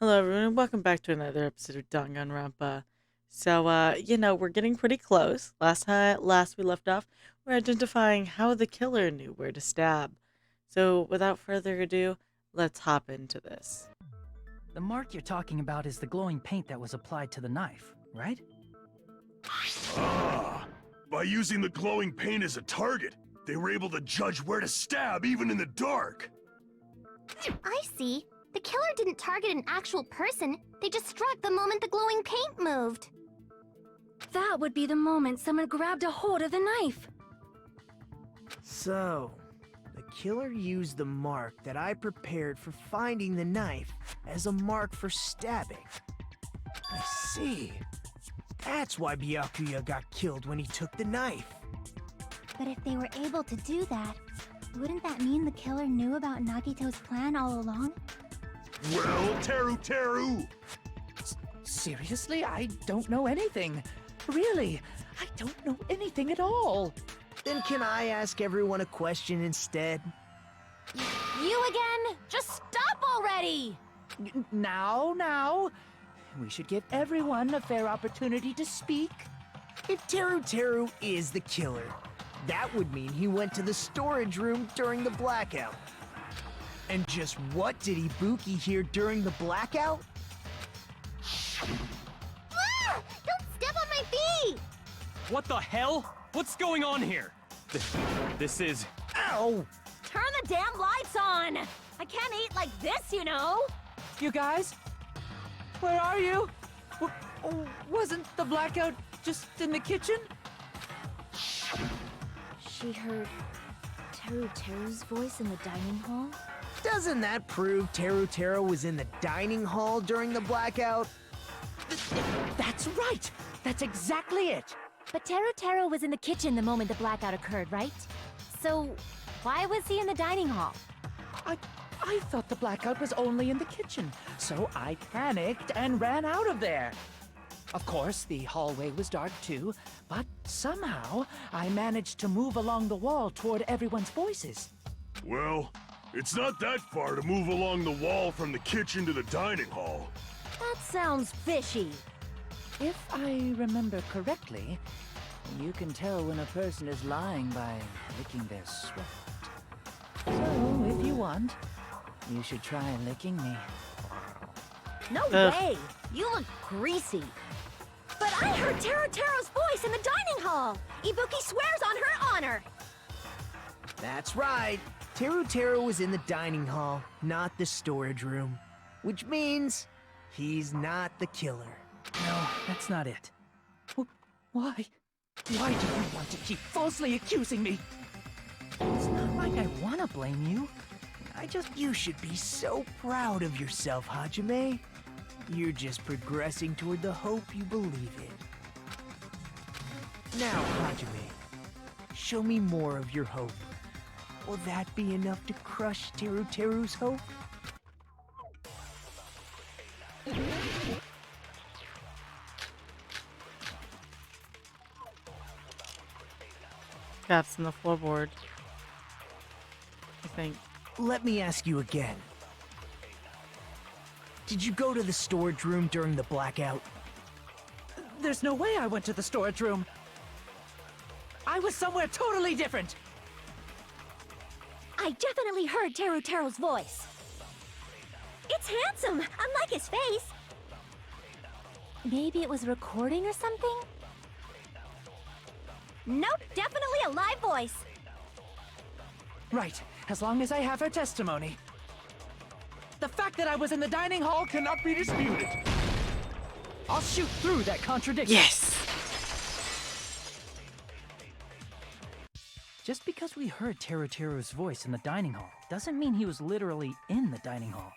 Hello, everyone, and welcome back to another episode of Dangaronpa. So, we're getting pretty close. Last we left off, we're identifying how the killer knew where to stab. So, without further ado, let's hop into this. The mark you're talking about is the glowing paint that was applied to the knife, right? Ah, by using the glowing paint as a target, they were able to judge where to stab even in the dark. I see. The killer didn't target an actual person. They just struck the moment the glowing paint moved. That would be the moment someone grabbed a hold of the knife. So, the killer used the mark that I prepared for finding the knife as a mark for stabbing. I see. That's why Byakuya got killed when he took the knife. But if they were able to do that, wouldn't that mean the killer knew about Nagito's plan all along? Well, Teru! Seriously? I don't know anything. Really, I don't know anything at all. Then can I ask everyone a question instead? You again? Just stop already! Now. We should give everyone a fair opportunity to speak. If Teru is the killer, that would mean he went to the storage room during the blackout. And just what did Ibuki hear during the blackout? Ah! Don't step on my feet! What the hell? What's going on here? This is... Ow! Turn the damn lights on! I can't eat like this, you know! You guys? Where are you? Wasn't the blackout just in the kitchen? She heard Teru's voice in the dining hall? Doesn't that prove Teru was in the dining hall during the blackout? That's right! That's exactly it! But Teru was in the kitchen the moment the blackout occurred, right? So, why was he in the dining hall? I thought the blackout was only in the kitchen, so I panicked and ran out of there. Of course, the hallway was dark too, but somehow I managed to move along the wall toward everyone's voices. Well, it's not that far to move along the wall from the kitchen to the dining hall. That sounds fishy. If I remember correctly, you can tell when a person is lying by licking their sweat. So, if you want, you should try licking me. No Ugh. way! You look greasy. But I heard Teru's voice in the dining hall! Ibuki swears on her honor! That's right. Teru was in the dining hall, not the storage room. Which means he's not the killer. No, that's not it. Why? Why do you want to keep falsely accusing me? It's not like I want to blame you. You should be so proud of yourself, Hajime. You're just progressing toward the hope you believe in. Now, Hajime, show me more of your hope. Will that be enough to crush Teru's hope? Gaps in the floorboard. I think. Let me ask you again. Did you go to the storage room during the blackout? There's no way I went to the storage room. I was somewhere totally different. I definitely heard Teru's voice. It's handsome, unlike his face. Maybe it was a recording or something? Nope, definitely a live voice. Right, as long as I have her testimony. The fact that I was in the dining hall cannot be disputed. I'll shoot through that contradiction. Yes! Just because we heard Teru's voice in the dining hall doesn't mean he was literally in the dining hall.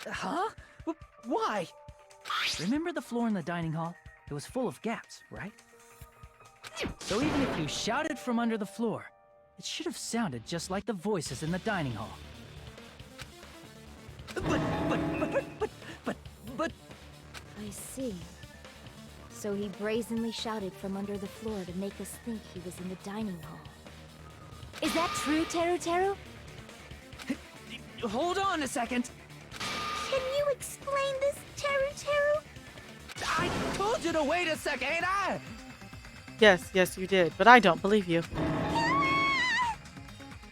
Huh? Why? Remember the floor in the dining hall? It was full of gaps, right? So even if you shouted from under the floor, it should have sounded just like the voices in the dining hall. But... I see. So he brazenly shouted from under the floor to make us think he was in the dining hall. Is that true, Teru? Hold on a second. Can you explain told you to wait a sec, ain't I? Yes, you did, but I don't believe you.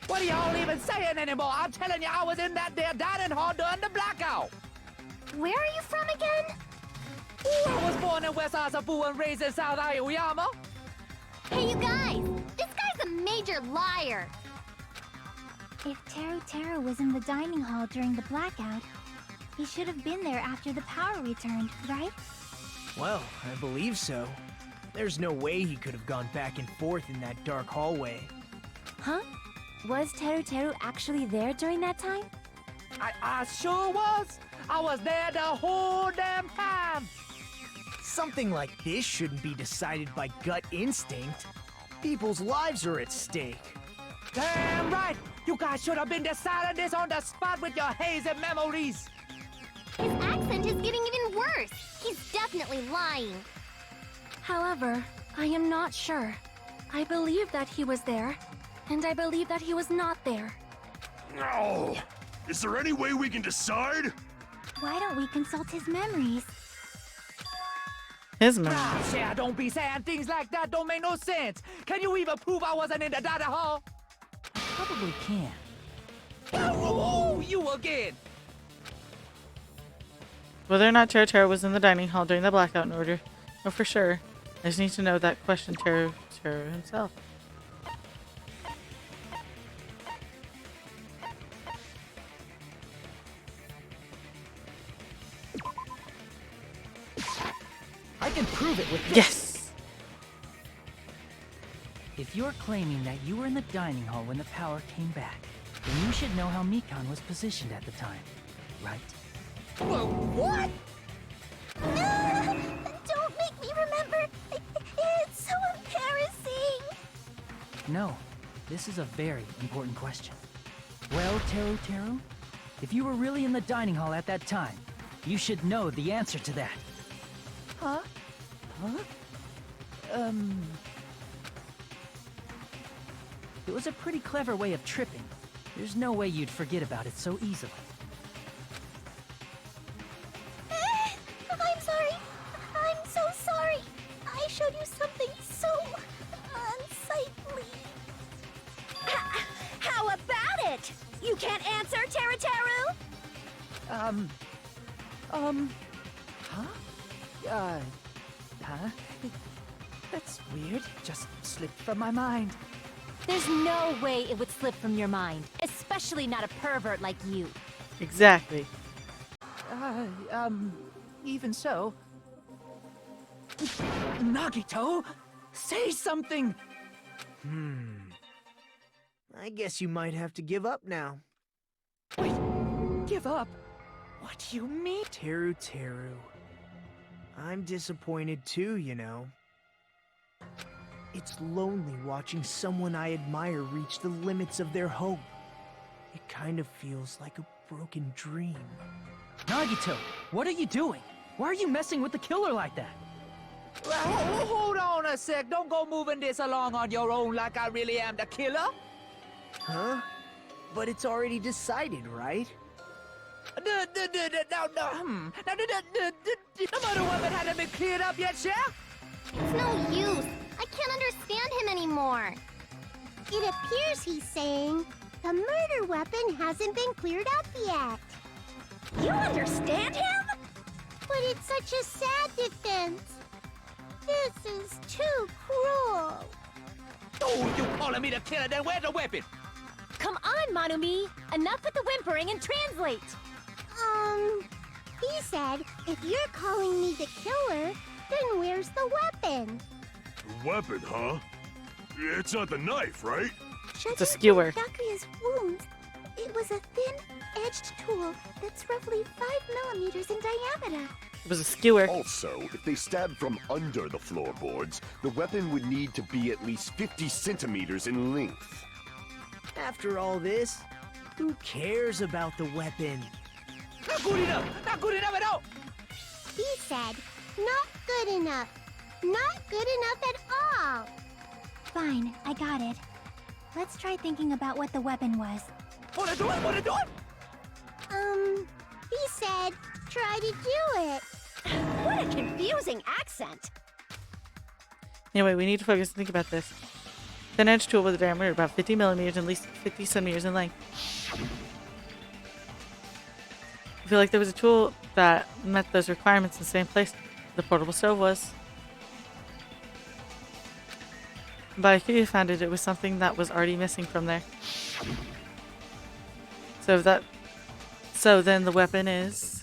What are y'all even saying anymore? I'm telling you, I was in that there dining hall during the blackout. Where are you from again? Ooh, I was born in West Asabu and raised in South Aoyama. Hey, you guys! This guy's a major liar! If Teru was in the dining hall during the blackout, he should have been there after the power returned, right? Well, I believe so. There's no way he could have gone back and forth in that dark hallway. Huh? Was Teru actually there during that time? I sure was. I was there the whole damn time. Something like this shouldn't be decided by gut instinct. People's lives are at stake. Damn right. You guys should have been deciding this on the spot with your hazy memories. His accent is getting even worse. He's definitely lying. However, I am not sure. I believe that he was there, and I believe that he was not there. No! Is there any way we can decide? Why don't we consult his memories? His memory. Ah, yeah, don't be saying things like that. Don't make no sense. Can you even prove I wasn't in the dining hall? I probably can. Oh, you again. Whether or not Teru was in the dining hall during the blackout in order, no for sure. I just need to know that question Teru himself. I can prove it with this. Yes! If you're claiming that you were in the dining hall when the power came back, then you should know how Mikan was positioned at the time, right? Well, what? Don't make me remember. It's so embarrassing. No, this is a very important question. Well, Teru, if you were really in the dining hall at that time, you should know the answer to that. Huh? It was a pretty clever way of tripping. There's no way you'd forget about it so easily. I'm sorry. I'm so sorry. I showed you something so unsightly. How about it? You can't answer, Teru? Huh? That's weird. Just slipped from my mind. There's no way it would slip from your mind, especially not a pervert like you. Exactly. Even so. Nagito, say something! I guess you might have to give up now. Wait, give up? What do you mean? Teru. I'm disappointed too, you know. It's lonely watching someone I admire reach the limits of their hope. It kind of feels like a broken dream. Nagito, what are you doing? Why are you messing with the killer like that? Well, hold on a sec. Don't go moving this along on your own like I really am the killer. Huh? But it's already decided, right? No, the murder weapon hasn't been cleared up yet, Chef? It's no use. I can't understand him anymore. It appears he's saying the murder weapon hasn't been cleared up yet. You understand him? But it's such a sad defense. This is too cruel. Oh, you calling me the killer? Then where's the weapon? Come on, Manumi! Enough with the whimpering and translate! He said, if you're calling me the killer, then where's the weapon? Weapon, huh? It's not the knife, right? It's a skewer. Byakuya's wounds. It was a thin-edged tool that's roughly 5 millimeters in diameter. It was a skewer. Also, if they stabbed from under the floorboards, the weapon would need to be at least 50 centimeters in length. After all this, who cares about the weapon? Not good enough! Not good enough at all! He said, not good enough. Not good enough at all. Fine, I got it. Let's try thinking about what the weapon was. Wanna do it? Wanna do it? He said, try to do it. What a confusing accent. Anyway, we need to focus and think about this. Thin edge tool with a diameter about 50 millimeters and at least 50 centimeters in length. I feel like there was a tool that met those requirements in the same place the portable stove was. But Akira found it was something that was already missing from there. So then the weapon is...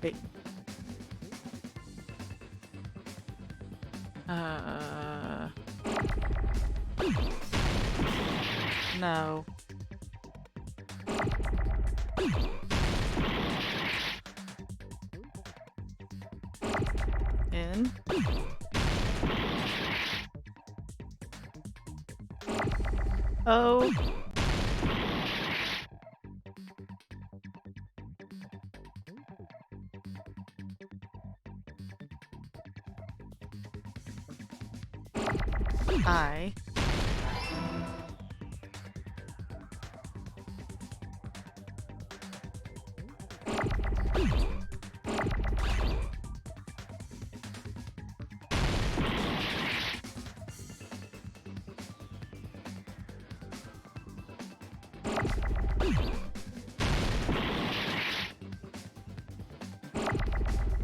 Wait. No. In. Oh. I.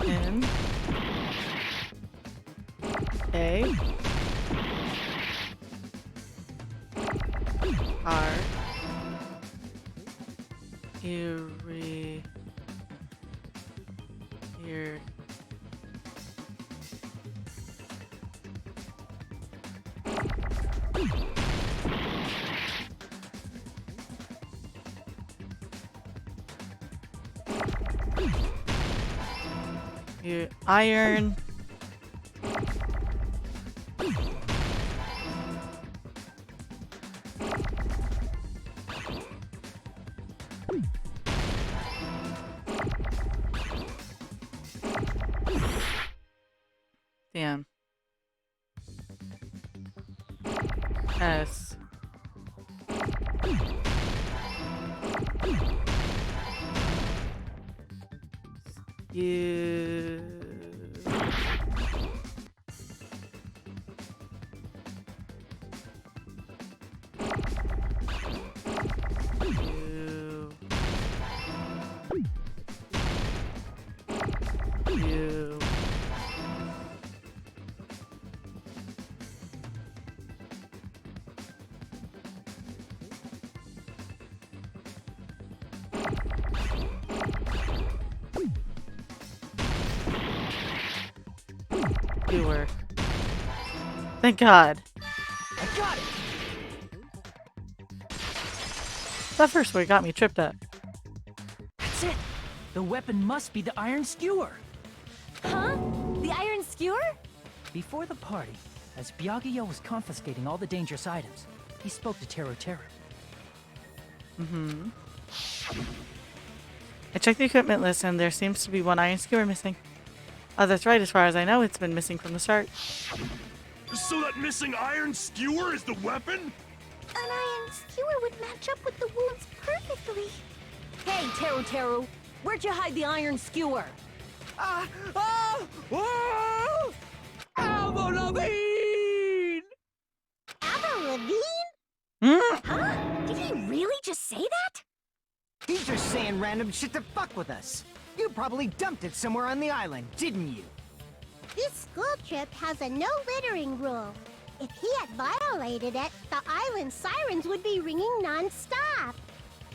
N. A. R. Erie. Here. Here. Iron. Damn. S. U. U. You were. Thank God. I got it! That first one got me tripped up. That's it! The weapon must be the iron skewer! Huh? The iron skewer? Before the party, as Byakuya was confiscating all the dangerous items, he spoke to Teru Teru. Mm-hmm. I checked the equipment list and there seems to be one iron skewer missing. Oh, that's right. As far as I know, it's been missing from the start. So that missing iron skewer is the weapon? An iron skewer would match up with the wounds perfectly. Hey, Teru Teru, where'd you hide the iron skewer? Avril Lavigne! Avril Lavigne? Mm. Huh? Did he really just say that? He's just saying random shit to fuck with us. You probably dumped it somewhere on the island, didn't you? This school trip has a no littering rule. If he had violated it, the island sirens would be ringing non-stop.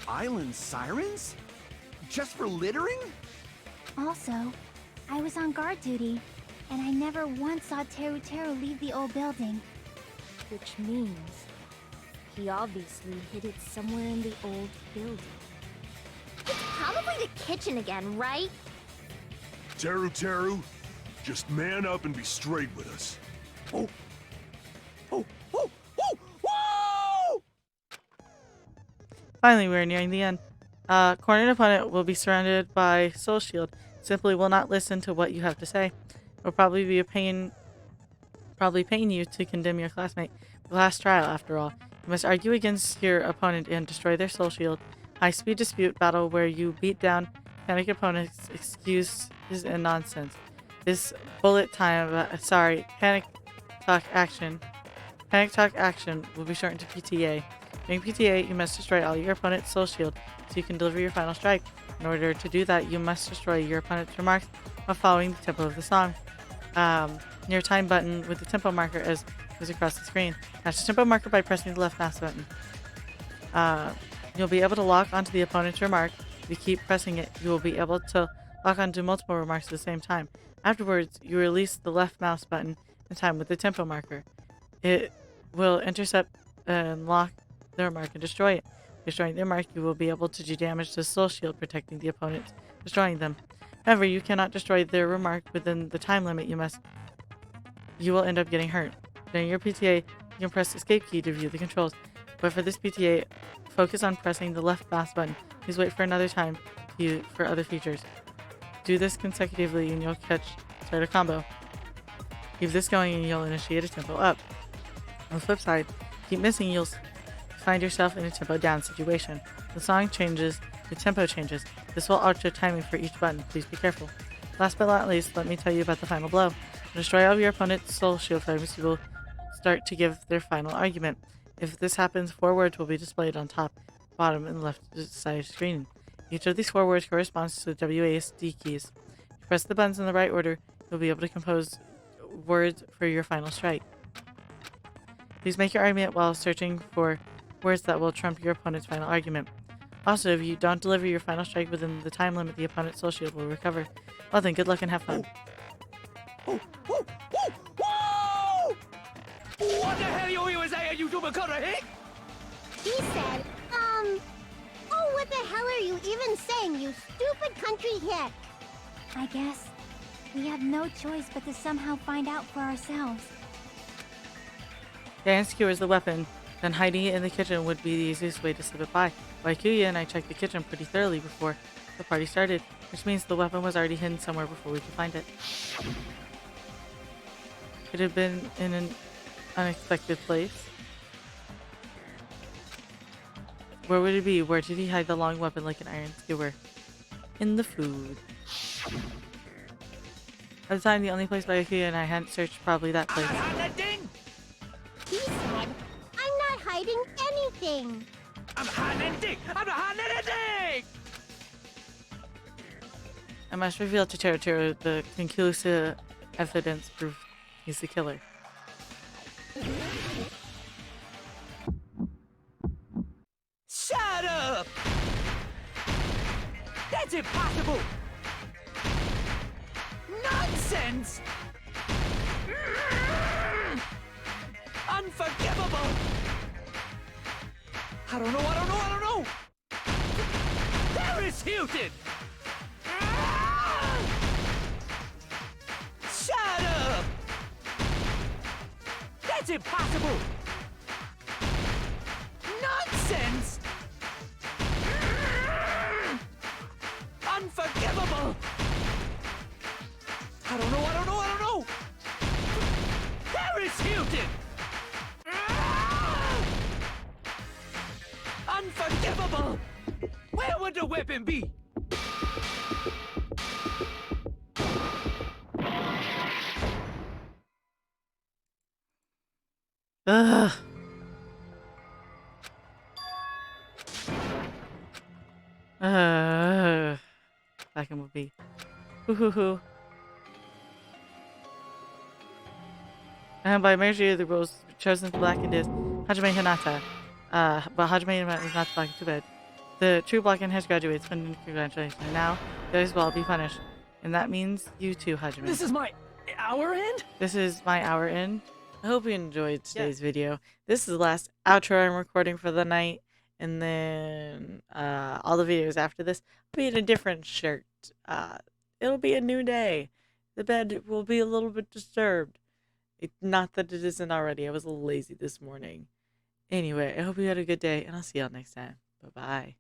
Island sirens? Just for littering? Also, I was on guard duty, and I never once saw Teru Teru leave the old building. Which means he obviously hid it somewhere in the old building. It's probably the kitchen again, right? Teru Teru, just man up and be straight with us. Oh! Oh! Oh! Oh! Whoa! Finally, we're nearing the end. Cornered opponent will be surrounded by Soul Shield. Simply will not listen to what you have to say. It will probably be probably paying you to condemn your classmate. The last trial, after all. You must argue against your opponent and destroy their Soul Shield. High-speed dispute battle where you beat down panic opponents' excuses and nonsense. This bullet time, panic talk action. Panic talk action will be shortened to PTA. During PTA, you must destroy all your opponent's Soul Shield so you can deliver your final strike. In order to do that, you must destroy your opponent's remarks while following the tempo of the song. Near time button with the tempo marker as goes across the screen. Match the tempo marker by pressing the left mouse button. You'll be able to lock onto the opponent's remark. If you keep pressing it, you will be able to lock onto multiple remarks at the same time. Afterwards, you release the left mouse button in time with the tempo marker. It will intercept and lock the remark and destroy it. Destroying the remark, you will be able to do damage to the Soul Shield, protecting the opponent, destroying them. However, you cannot destroy their remark within the time limit. You will end up getting hurt. During your PTA, you can press escape key to view the controls. But for this PTA, focus on pressing the left mouse button. Please wait for another time for other features. Do this consecutively and you'll start a combo. Keep this going and you'll initiate a tempo up. On the flip side, keep missing, you'll find yourself in a tempo down situation. The song changes, the tempo changes. This will alter timing for each button. Please be careful. Last but not least, let me tell you about the final blow. To destroy all of your opponent's Soul Shield fragments, you will start to give their final argument. If this happens, 4 words will be displayed on top, bottom, and left side of the screen. Each of these 4 words corresponds to the WASD keys. If you press the buttons in the right order, you'll be able to compose words for your final strike. Please make your argument while searching for words that will trump your opponent's final argument. Also, if you don't deliver your final strike within the time limit, the opponent's Soul Shield will recover. Well then, good luck and have fun. What the hell you saying, you hick? He said, oh, what the hell are you even saying, you stupid country hick? I guess we have no choice but to somehow find out for ourselves. Dan skewers the weapon, then hiding it in the kitchen would be the easiest way to slip it by. Waikuya and I checked the kitchen pretty thoroughly before the party started, which means the weapon was already hidden somewhere before we could find it. Could have been in an unexpected place. Where would it be? Where did he hide the long weapon like an iron skewer? In the food. At the time, the only place Waikuya and I hadn't searched, probably that place. He said, I'm not hiding anything. I'm not hiding anything! I must reveal to Teru the conclusive evidence proof he's the killer. Shut up! That's impossible! Nonsense! Unforgivable! I don't know! Paris Hilton! Shut up! That's impossible! Nonsense! Unforgivable! I don't know! Paris Hilton! Unforgivable! Where would the weapon be? Ugh. Second would be. Hoo. And by mercy of the rules, chosen to blacken is Hajime Hinata. But Hajime Hinata is not blackened too bad. The true blacken has graduated. Congratulations. And now, you guys will all be punished. And that means you too, Hajime. This is my hour end? This is my hour end. I hope you enjoyed today's video. This is the last outro I'm recording for the night. And then all the videos after this will be in a different shirt. It'll be a new day. The bed will be a little bit disturbed. Not that it isn't already. I was a little lazy this morning. Anyway, I hope you had a good day, and I'll see y'all next time. Bye-bye.